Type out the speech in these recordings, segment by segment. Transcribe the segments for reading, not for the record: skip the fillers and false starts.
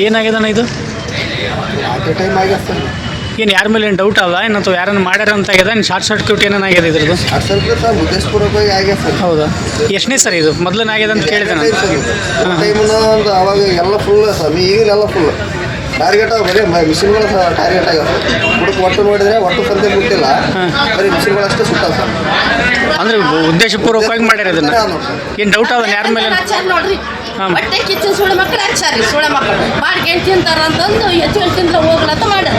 ಏನಾಗ್ಯದಣ್ಣ ಇದು? ಟೈಮ್ ಆಗ್ಯದ ಸರ್. ಏನು ಯಾರ ಮೇಲೆ ಏನು ಡೌಟ್ ಅಲ್ಲ ಏನು ಅಥವಾ ಯಾರನ್ನು ಮಾಡ್ಯಾರ ಅಂತ ಆಗ್ಯದ? ಏನು ಶಾರ್ಟ್ ಸರ್ಕ್ಯೂಟ್ ಏನಾಗಿದೆ ಇದ್ರದ್ದು? ಸರ್ ಉದ್ದೇಶಪೂರ್ವಕವಾಗಿ ಆಗ್ಯದ ಸರ್. ಹೌದಾ? ಎಷ್ಟನೇ ಸರ್ ಇದು? ಮೊದಲನೇ ಆಗ್ಯದ ಅಂತ ಕೇಳಿದೆ ನಾನು. ಟೈಮ್ನ ಒಂದು ಅವಾಗ ಎಲ್ಲ ಫುಲ್ ಸರ್, ಈಗಲೆಲ್ಲ ಫುಲ್ ಟಾರ್ಗೆಟ್ ಬರೀ ಮಿಷಿನ್ಗಳು ಟಾರ್ಗೆಟ್ ಆಗ್ಯಾವ. ಹುಡುಕ್ ಒಟ್ಟು ನೋಡಿದ್ರೆ ಒಟ್ಟು ಸಂತೆ ಮುಟ್ಟಿಲ್ಲ, ಬರೀ ಮಿಷಿನ್ಗಳು ಅಷ್ಟೇ ಸುತ್ತಾವ ಸರ್. ಅಂದರೆ ಉದ್ದೇಶಪೂರ್ವಕವಾಗಿ ಮಾಡ್ಯಾರ ಇದನ್ನು? ಏನು ಡೌಟ್ ಅದ ಯಾರ ಮೇಲೆ? ನೋಡ್ರಿ ಬಟ್ಟೆ ಕಿಚ್ಚಿನ ಸುಳ್ಳು ಮಕ್ಕಳು ಹಚ್ಚಾರಿ. ಸುಳ್ಳೆ ಮಕ್ಕಳು ಮಾಡ್ಕೊಂಡು ತಿಂತಾರ ಅಂತಂದು ಹೆಚ್ಚು ತಿಂದ್ರೆ ಹೋಗ್ಲತ್ತ ಮಾಡ್ಯಾರ.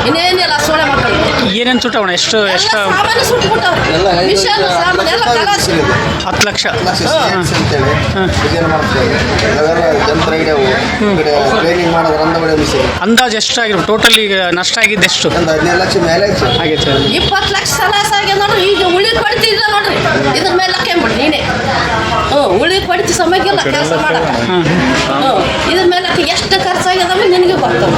ಇನ್ನೇನಿಲ್ಲ ಸುಳ್ಳೆ ಮಕ್ಕಳು. ಏನೇನು ಸುಟ್ಟವಣ? ಎಷ್ಟು ಸಾಮಾನು ಸುಟ್ಬಿಟ್ಟವ್ರು. ಮಿಷನ್ ಸಾಮಾನು ಎಲ್ಲ ಕಲಾಸಿ 10 ಲಕ್ಷ ಅಂತೇಳಿ ಡಿಸೈನ್ ಮಾಡ್ತಾರೆ. ಯಂತ್ರ ಹಿಡಿಯವು ಟ್ರೈನಿಂಗ್ ಮಾಡೋದು ರಂಧ ಹೊಡೆಯೋ ಮಿಷಿನ್. ಅಂದಾಜು ಎಷ್ಟಾಗಿರ್ಬೋದು ಟೋಟಲ್? ಈಗ ನಷ್ಟ ಆಗಿದ್ದು ಎಷ್ಟು? ಒಂದು 15 ಲಕ್ಷ ಮೇಲೆ ಆಗೈತೆ. 20 ಲಕ್ಷ ಸಲಾಸ ಆಗ್ಯದ ನೋಡ್ರಿ. ಈಗ ಉಳಿ ಕೊಡ್ತಿದ್ದ ನೋಡ್ರಿ, ಇದ್ರ ಮೇಲೆ ಹಾಕ್ಯಂಬಿಡ್ರಿ ನೀನೆ. ಉಳಿ ಕೊಡ್ತಿ ಸಮಯಕ್ಕೆಲ್ಲ ಕೆಲಸ ಮಾಡಕ್ಕೆ. ಇದ್ರ ಮೇಲೆ ಎಷ್ಟು ಖರ್ಚಾಗ್ಯದವ ನಿನಗೆ ಬರ್ತಾವೆ.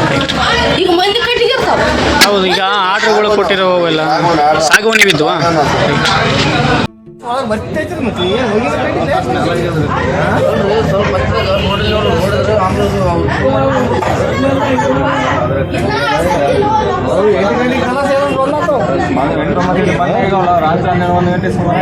ಈಗ ಮಂದಿ ಕಟ್ಟಿಗಿರ್ತಾವ. ಹೌದು, ಈಗ ಆರ್ಡ್ರುಗಳು ಕೊಟ್ಟಿರೋ ಎಲ್ಲ ಸಾಗವಾನಿ ಬಿದ್ದುವಾ? ರಾತ್ರಿ 12 ಗಂಟೆ ಸುಮಾರು